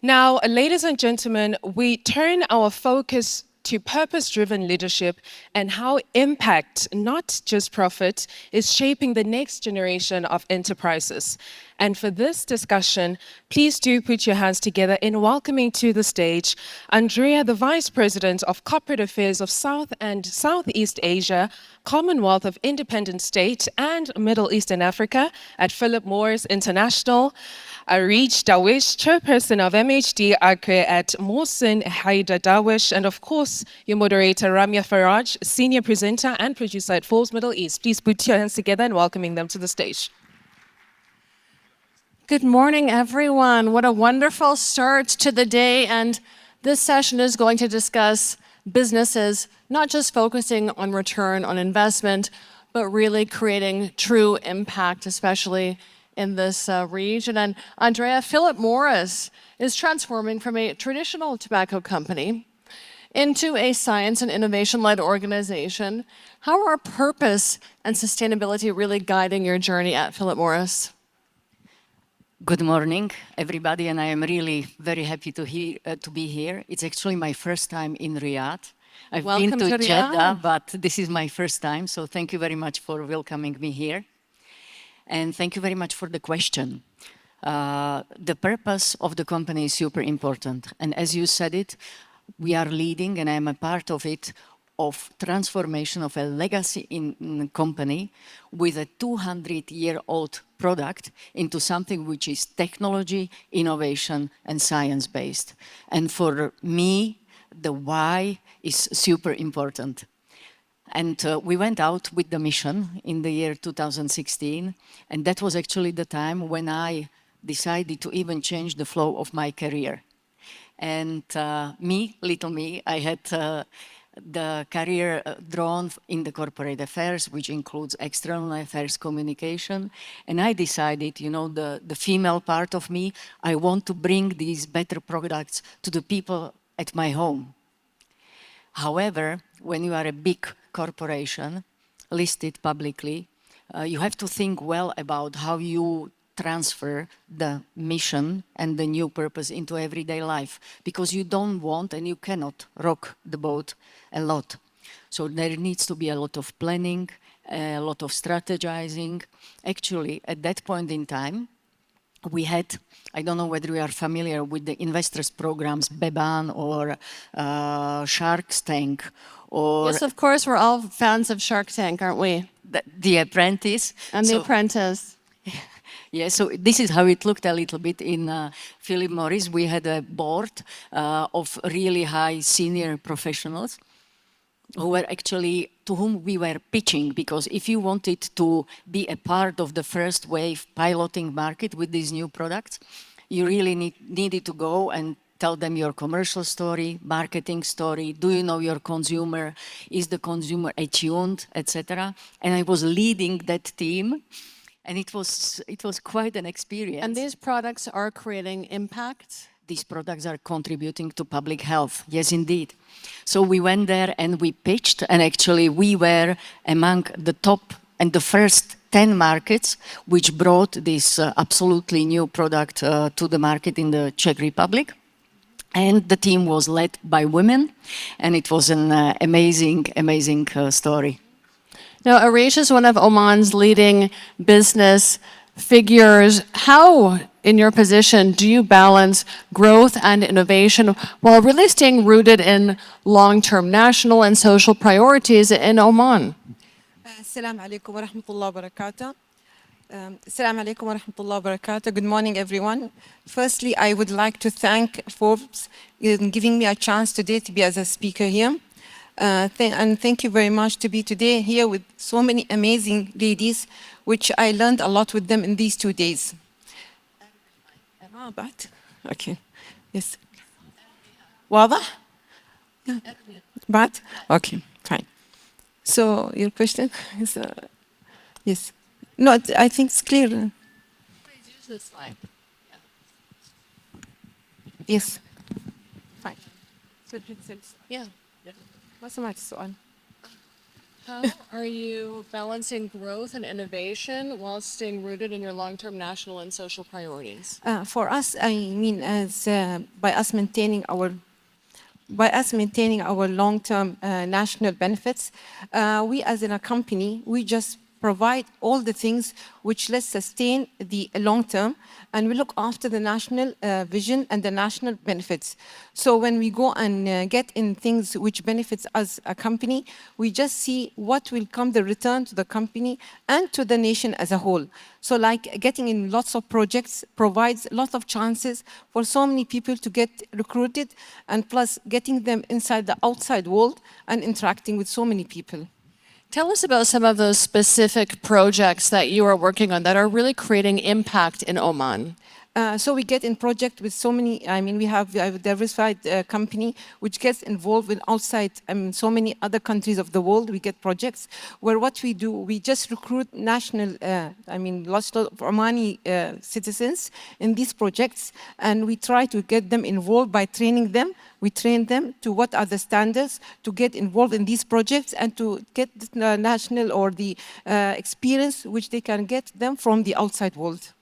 Now, ladies and gentlemen, we turn our focus to purpose-driven leadership and how impact, not just profit, is shaping the next generation of enterprises. And for this discussion, please do put your hands together in welcoming to the stage Andrea, the Vice President of Corporate Affairs of South and Southeast Asia, Commonwealth of Independent States and Middle East and Africa at Philip Morris International, Areej Darwish, Chairperson of MHD ACERE at Mohsin, Haider Darwish, and of course, your moderator, Ramia Farrage, Senior Presenter and Producer at Forbes Middle East. Please put your hands together in welcoming them to the stage. Good morning, everyone. What a wonderful start to the day. And this session is going to discuss businesses, not just focusing on return on investment, but really creating true impact, especially in this region. And Andrea, Philip Morris is transforming from a traditional tobacco company into a science and innovation-led organization. How are purpose and sustainability really guiding your journey at Philip Morris? Good morning, everybody, and I am really very happy to be here. It's actually my first time in Riyadh. I've been to Jeddah, but this is my first time, so thank you very much for welcoming me here. And thank you very much for the question. The purpose of the company is super important. And as you said it, we are leading, and I'm a part of it, of transformation of a legacy in company with a 200-year-old product into something which is technology, innovation, and science-based. And for me, the why is super important. And we went out with the mission in the year 2016, and that was actually the time when I decided to even change the flow of my career. And little me, I had the career drawn in the corporate affairs, which includes external affairs communication. And I decided, you know, the female part of me, I want to bring these better products to the people at my home. However, when you are a big corporation, listed publicly, you have to think well about how you transfer the mission and the new purpose into everyday life, because you don't want and you cannot rock the boat a lot. So there needs to be a lot of planning, a lot of strategizing. Actually, at that point in time, we had, I don't know whether you are familiar with the investors programs, Beban or Shark Tank. Or yes, of course, we're all fans of Shark Tank, aren't we? The Apprentice. And The Apprentice. Yeah, so this is how it looked a little bit in Philip Morris. We had a board of really high senior professionals who were actually, to whom we were pitching, because if you wanted to be a part of the first wave piloting market with these new products, you really needed to go and tell them your commercial story, marketing story, do you know your consumer, is the consumer attuned, etc. And I was leading that team. And it was quite an experience. And these products are creating impact? These products are contributing to public health, yes, indeed. So we went there and we pitched, and actually we were among the top and the first 10 markets which brought this absolutely new product to the market in the Czech Republic. And the team was led by women, and it was an amazing story. Now, Areej is one of Oman's leading business figures. How, in your position, do you balance growth and innovation while really staying rooted in long-term national and social priorities in Oman? Assalamu alaikum wa rahmatullahi wa barakatuh. Assalamu alaikum wa rahmatullahi wa barakatuh. Good morning, everyone. Firstly, I would like to thank Forbes in giving me a chance today to be as a speaker here. And thank you very much to be today here with so many amazing ladies, which I learned a lot with them in these 2 days. But okay, yes. واضح? But okay, fine. So your question is yes. No, I think it's clear. Please use the slide. Yes. Fine. Yeah. ما سمعت السؤال. How are you balancing growth and innovation while staying rooted in your long-term national and social priorities? For us, I mean, as by us maintaining our long-term national benefits, we as in a company, we just provide all the things which let's sustain the long term, and we look after the national vision and the national benefits. So when we go and get in things which benefits us a company, we just see what will come the return to the company and to the nation as a whole. So like getting in lots of projects provides lots of chances for so many people to get recruited, and plus getting them inside the outside world and interacting with so many people. Tell us about some of those specific projects that you are working on that are really creating impact in Oman. So we get in project with so many, I mean, we have a diversified company which gets involved with outside, so many other countries of the world. We get projects where what we do, we just recruit national, lots of Omani citizens in these projects, and we try to get them involved by training them. We train them to what are the standards to get involved in these projects and to get the national or the experience which they can get them from the outside world.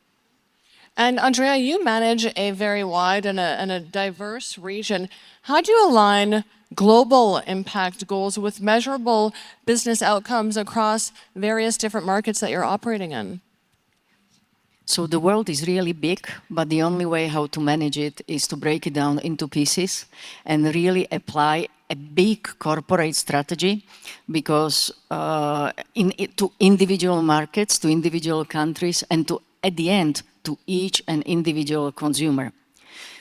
And Andrea, you manage a very wide and a diverse region. How do you align global impact goals with measurable business outcomes across various different markets that you're operating in? So the world is really big, but the only way how to manage it is to break it down into pieces and really apply a big corporate strategy, because to individual markets, to individual countries, and to, at the end, to each and individual consumer.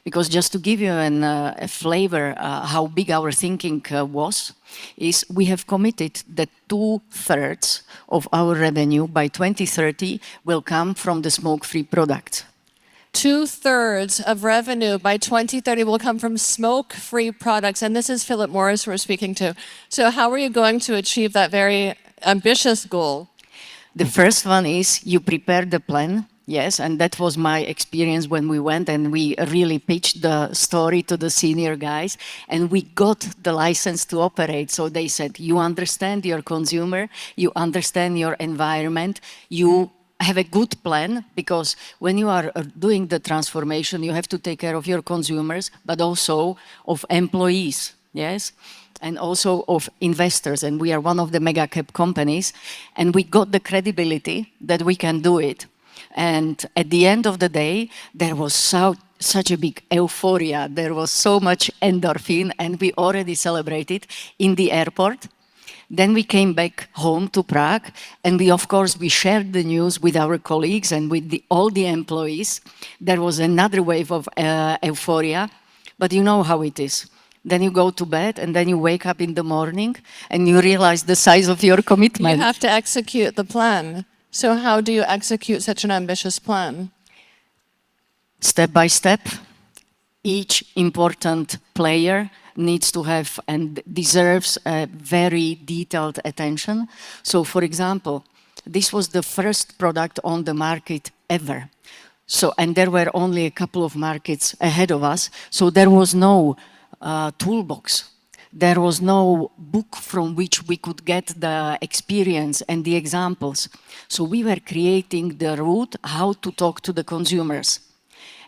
Because just to give you a flavor how big our thinking was, is we have committed that 2/3 of our revenue by 2030 will come from the smoke-free products. 2/3 of revenue by 2030 will come from smoke-free products. And this is Philip Morris we're speaking to. So how are you going to achieve that very ambitious goal? The first one is you prepare the plan. Yes, and that was my experience when we went and we really pitched the story to the senior guys, and we got the license to operate. So they said, you understand your consumer, you understand your environment, you have a good plan, because when you are doing the transformation, you have to take care of your consumers, but also of employees, yes? And also of investors, and we are one of the mega cap companies, and we got the credibility that we can do it. And at the end of the day, there was such a big euphoria, there was so much endorphin, and we already celebrated in the airport. Then we came back home to Prague, and we shared the news with our colleagues and with all the employees. There was another wave of euphoria, but you know how it is. Then you go to bed, and then you wake up in the morning, and you realize the size of your commitment. You have to execute the plan. So how do you execute such an ambitious plan? Step by step, each important player needs to have and deserves a very detailed attention. So for example, this was the first product on the market ever. So, and there were only a couple of markets ahead of us, so there was no toolbox. There was no book from which we could get the experience and the examples. So we were creating the route how to talk to the consumers.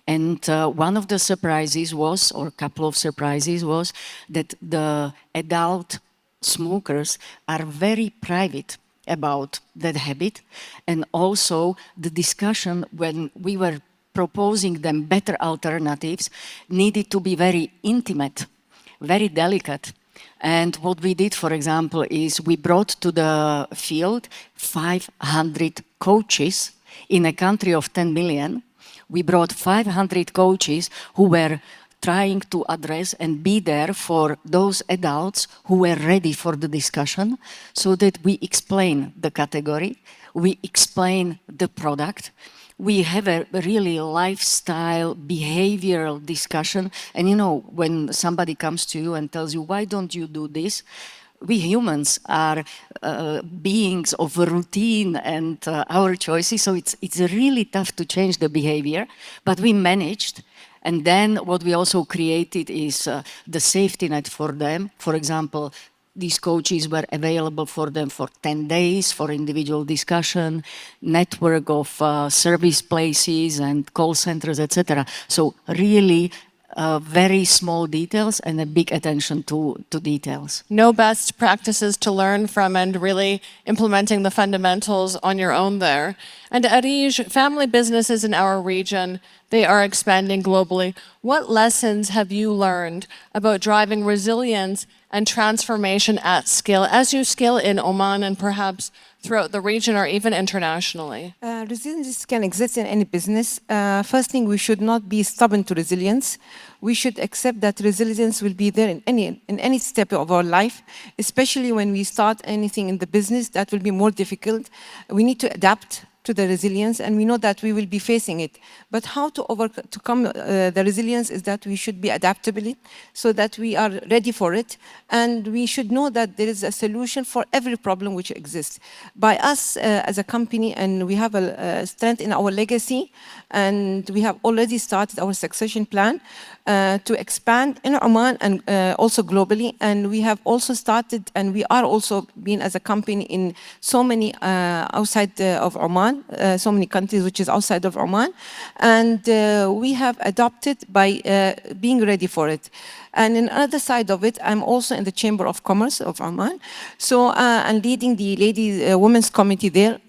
And one of the surprises was, or a couple of surprises was, that the adult smokers are very private about that habit. And also the discussion when we were proposing them better alternatives needed to be very intimate, very delicate. And what we did, for example, is we brought to the field 500 coaches in a country of 10 million. We brought 500 coaches who were trying to address and be there for those adults who were ready for the discussion, so that we explain the category, we explain the product, we have a really lifestyle, behavioral discussion. And you know, when somebody comes to you and tells you, why don't you do this? We humans are beings of routine and our choices, so it's really tough to change the behavior, but we managed. And then what we also created is the safety net for them. For example, these coaches were available for them for 10 days for individual discussion, network of service places and call centers, etc. So really very small details and a big attention to details. No best practices to learn from and really implementing the fundamentals on your own there. And Areej, family businesses in our region, they are expanding globally. What lessons have you learned about driving resilience and transformation at scale as you scale in Oman and perhaps throughout the region or even internationally? Resilience can exist in any business. First thing, we should not be stubborn to resilience. We should accept that resilience will be there in any step of our life, especially when we start anything in the business that will be more difficult. We need to adapt to the resilience, and we know that we will be facing it. But how to overcome the resilience is that we should be adaptable so that we are ready for it, and we should know that there is a solution for every problem which exists. By us as a company, and we have a strength in our legacy, and we have already started our succession plan to expand in Oman and also globally, and we have also started, and we are also being as a company in so many outside of Oman, so many countries which is outside of Oman, and we have adopted by being ready for it. And in another side of it, I'm also in the Chamber of Commerce of Oman, so and leading the women's committee there.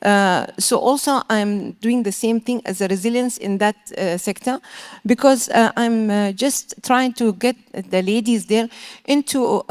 So also I'm doing the same thing as a resilience in that sector, because I'm just trying to get the ladies there into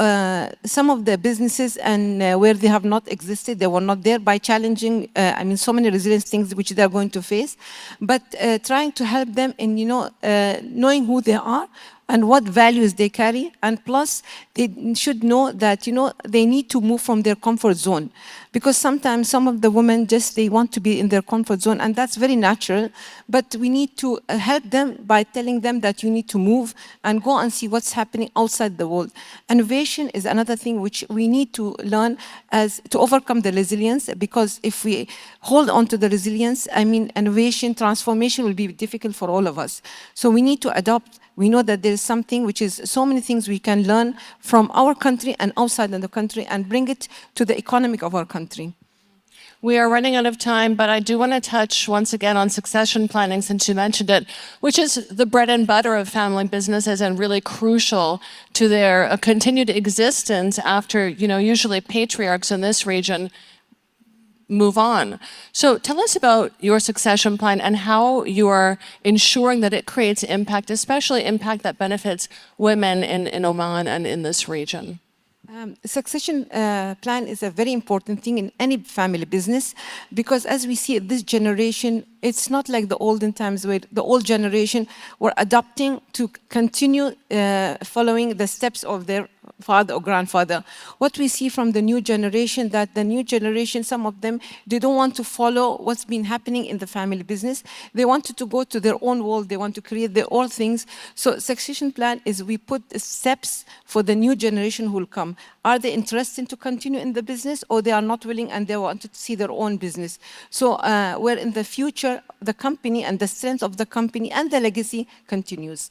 some of the businesses and where they have not existed, they were not there, by challenging, I mean, so many resilience things which they're going to face, but trying to help them in, knowing who they are and what values they carry, and plus they should know that they need to move from their comfort zone, because sometimes some of the women they want to be in their comfort zone, and that's very natural, but we need to help them by telling them that you need to move and go and see what's happening outside the world. Innovation is another thing which we need to learn as to overcome the resilience, because if we hold on to the resilience, I mean, innovation, transformation will be difficult for all of us. So we need to adopt. We know that there is something which is so many things we can learn from our country and outside of the country and bring it to the economy of our country. We are running out of time, but I do want to touch once again on succession planning, since you mentioned it, which is the bread and butter of family businesses and really crucial to their continued existence after, usually patriarchs in this region move on. So tell us about your succession plan and how you are ensuring that it creates impact, especially impact that benefits women in Oman and in this region. Succession plan is a very important thing in any family business, because as we see this generation, it's not like the olden times where the old generation were adopting to continue following the steps of their father or grandfather. What we see from the new generation, that the new generation, some of them, they don't want to follow what's been happening in the family business. They wanted to go to their own world. They want to create their own things. So succession plan is we put steps for the new generation who will come. Are they interested to continue in the business, or they are not willing and they want to see their own business? So where in the future, the company and the strength of the company and the legacy continues.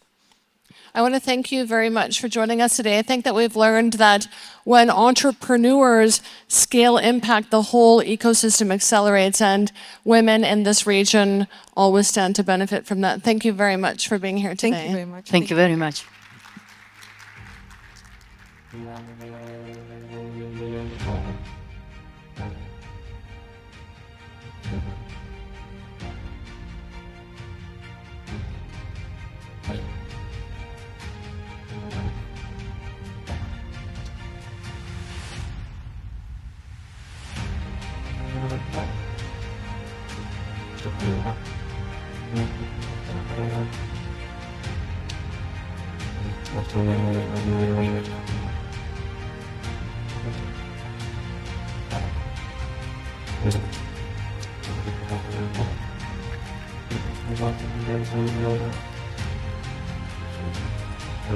I want to thank you very much for joining us today. I think that we've learned that when entrepreneurs scale impact, the whole ecosystem accelerates, and women in this region always stand to benefit from that. Thank you very much for being here today. Thank you very much. Thank you very much. Thank you.